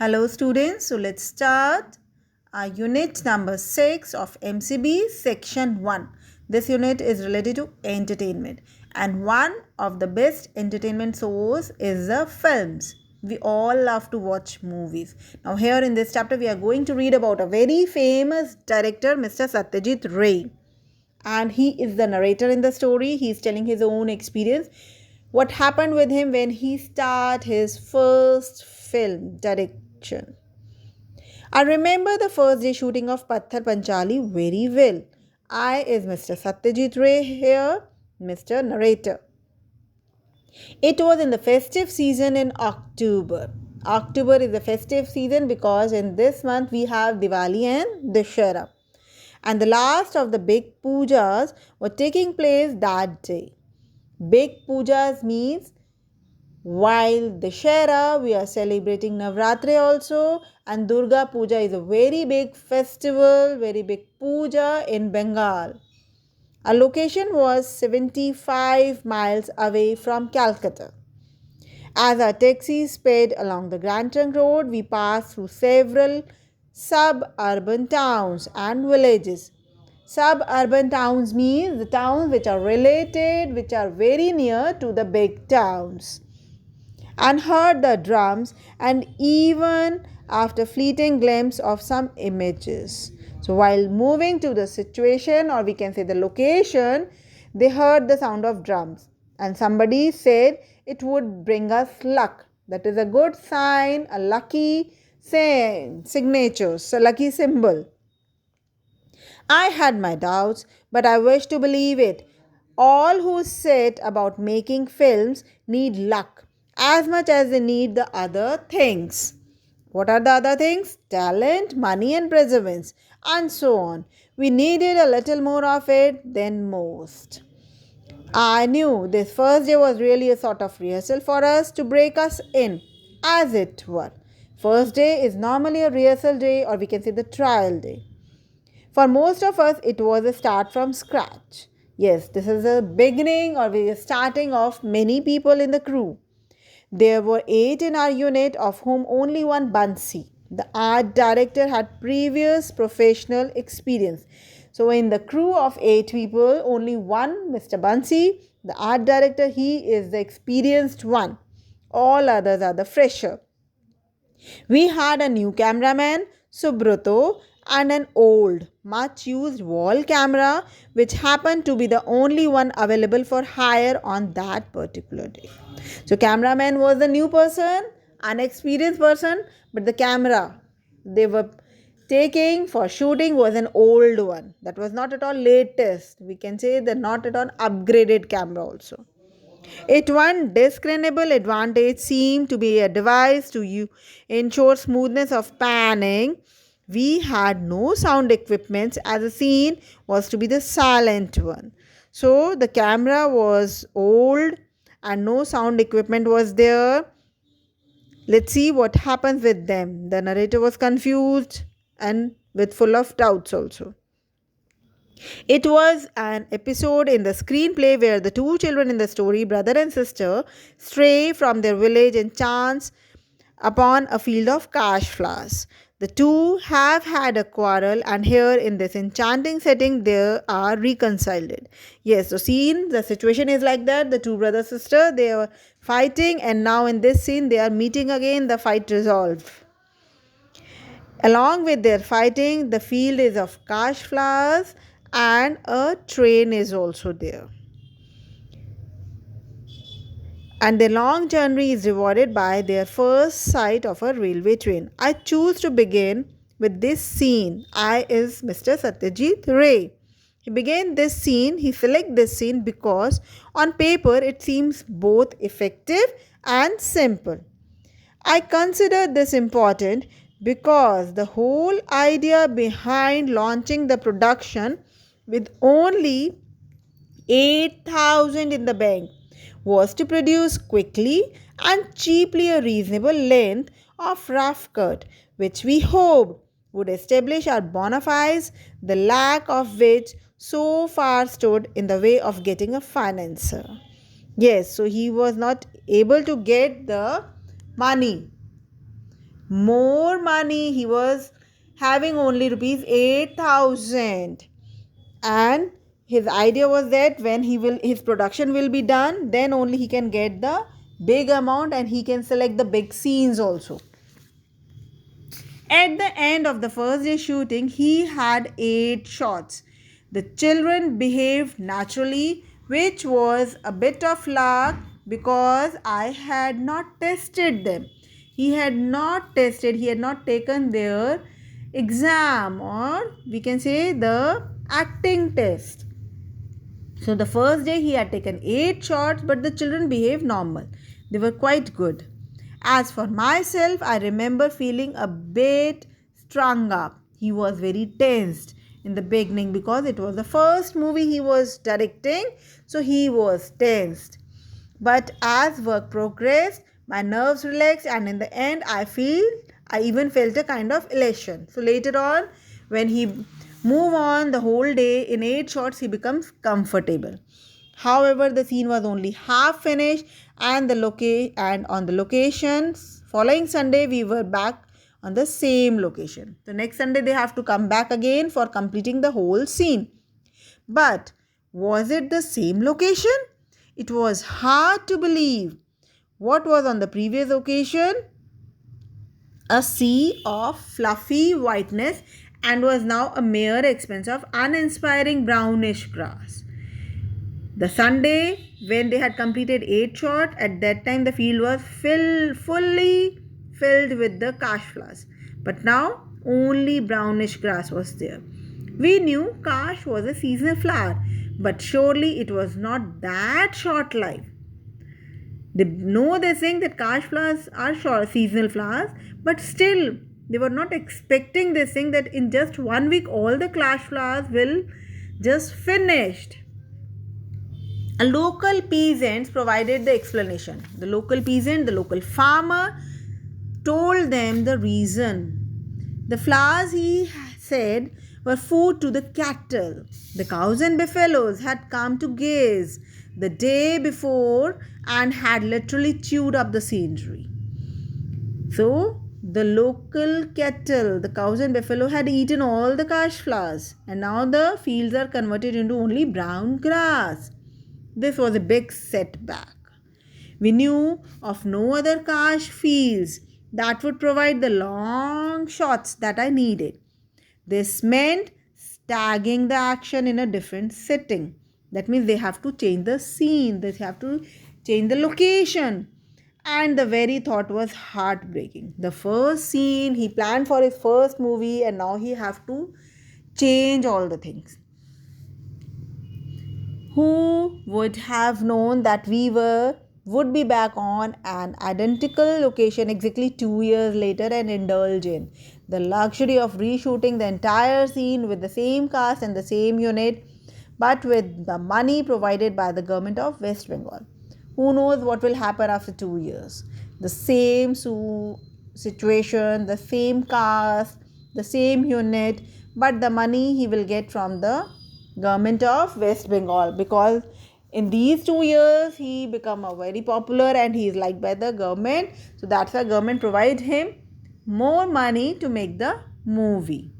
Hello students, so let's start our unit number 6 of MCB section 1. This unit is related to entertainment, and one of the best entertainment source is the films. We all love to watch movies. Now here in this chapter we are going to read about a very famous director, Mr. Satyajit Ray, and he is the narrator in the story. He is telling his own experience, what happened with him when he started his first film direction. I remember the first day shooting of Patthar Panchali very well. I is Mr. Satyajit Ray here, Mr. Narrator. It was in the festive season in October. October is the festive season because in this month we have Diwali and Dussehra. And the last of the big pujas were taking place that day. Big pujas means while Dussehra we are celebrating Navratri also, and Durga Puja is a very big festival, very big puja in Bengal. Our location was 75 miles away from Calcutta. As our taxi sped along the Grand Trunk Road, we passed through several suburban towns and villages. Suburban towns means the towns which are related, which are very near to the big towns, and heard the drums, and even after fleeting glimpse of some images. So while moving to the situation, or we can say the location, they heard the sound of drums, and somebody said it would bring us luck. That is a good sign, a lucky signature, a lucky symbol. I had my doubts, but I wish to believe it. All who said about making films need luck as much as they need the other things. What are the other things? Talent, money, and perseverance, and so on. We needed a little more of it than most. I knew this first day was really a sort of rehearsal for us to break us in, as it were. First day is normally a rehearsal day, or we can say the trial day. For most of us, it was a start from scratch. Yes, this is a beginning, or we are starting of many people in the crew. There were 8 in our unit, of whom only one Bansi, the art director, had previous professional experience. So in the crew of 8 people, only one, Mr. Bansi, the art director, he is the experienced one. All others are the fresher. We had a new cameraman, Subroto, and an old, much used wall camera, which happened to be the only one available for hire on that particular day. So, cameraman was the new person, an experienced person, but the camera they were taking for shooting was an old one. That was not at all latest. We can say that not at all upgraded camera also. It one discernible advantage seemed to be a device to ensure smoothness of panning. We had no sound equipment as the scene was to be the silent one. So the camera was old and no sound equipment was there. Let's see what happens with them. The narrator was confused and with full of doubts also. It was an episode in the screenplay where the two children in the story, brother and sister, stray from their village and chance upon a field of cash flowers. The two have had a quarrel, and here in this enchanting setting, they are reconciled. Yes, so scene, the situation is like that. The two brother sister, they are fighting, and now in this scene, they are meeting again. The fight resolved. Along with their fighting, the field is of cash flowers and a train is also there. And the long journey is rewarded by their first sight of a railway train. I choose to begin with this scene. I is Mr. Satyajit Ray. He began this scene, he select this scene because on paper it seems both effective and simple. I consider this important because the whole idea behind launching the production with only 8,000 in the bank was to produce quickly and cheaply a reasonable length of rough cut, which we hoped would establish our bona fides, the lack of which so far stood in the way of getting a financer. Yes, so he was not able to get the money more money. He was having only rupees 8,000, and his idea was that when his production will be done, then only he can get the big amount and he can select the big scenes also. At the end of the first day shooting, he had 8 shots. The children behaved naturally, which was a bit of luck because I had not tested them. He had not taken their exam, or we can say the acting test. So the first day he had taken 8 shots, but the children behaved normal. They were quite good. As for myself, I remember feeling a bit strung up. He was very tensed in the beginning because it was the first movie he was directing, so he was tensed. But as work progressed, my nerves relaxed, and in the end, I even felt a kind of elation. So later on, when he move on the whole day in 8 shots, he becomes comfortable. However, the scene was only half finished, and on the locations following Sunday we were back on the same location. The next Sunday they have to come back again for completing the whole scene. But was it the same location? It was hard to believe. What was on the previous occasion? A sea of fluffy whiteness, and was now a mere expanse of uninspiring brownish grass. The Sunday when they had completed 8 shots, at that time the field was fully filled with the kash flowers. But now only brownish grass was there. We knew kash was a seasonal flower, but surely it was not that short life. They know they're saying that kash flowers are short seasonal flowers, but still they were not expecting this thing that in just 1 week all the kash flowers will just finished. A local peasant provided the explanation. The local farmer told them the reason. The flowers, he said, were food to the cattle. The cows and buffaloes had come to gaze the day before and had literally chewed up the scenery. So, the local cattle, the cows and buffalo, had eaten all the kash flowers, and now the fields are converted into only brown grass. This was a big setback. We knew of no other kash fields that would provide the long shots that I needed. This meant staggering the action in a different setting. That means they have to change the scene, they have to change the location. And the very thought was heartbreaking. The first scene he planned for his first movie, and now he have to change all the things. Who would have known that would be back on an identical location exactly 2 years later and indulge in the luxury of reshooting the entire scene with the same cast and the same unit, but with the money provided by the government of West Bengal. Who knows what will happen after 2 years? The same situation, the same cast, the same unit, but the money he will get from the government of West Bengal, because in these 2 years he become a very popular and he is liked by the government. So that's why government provide him more money to make the movie.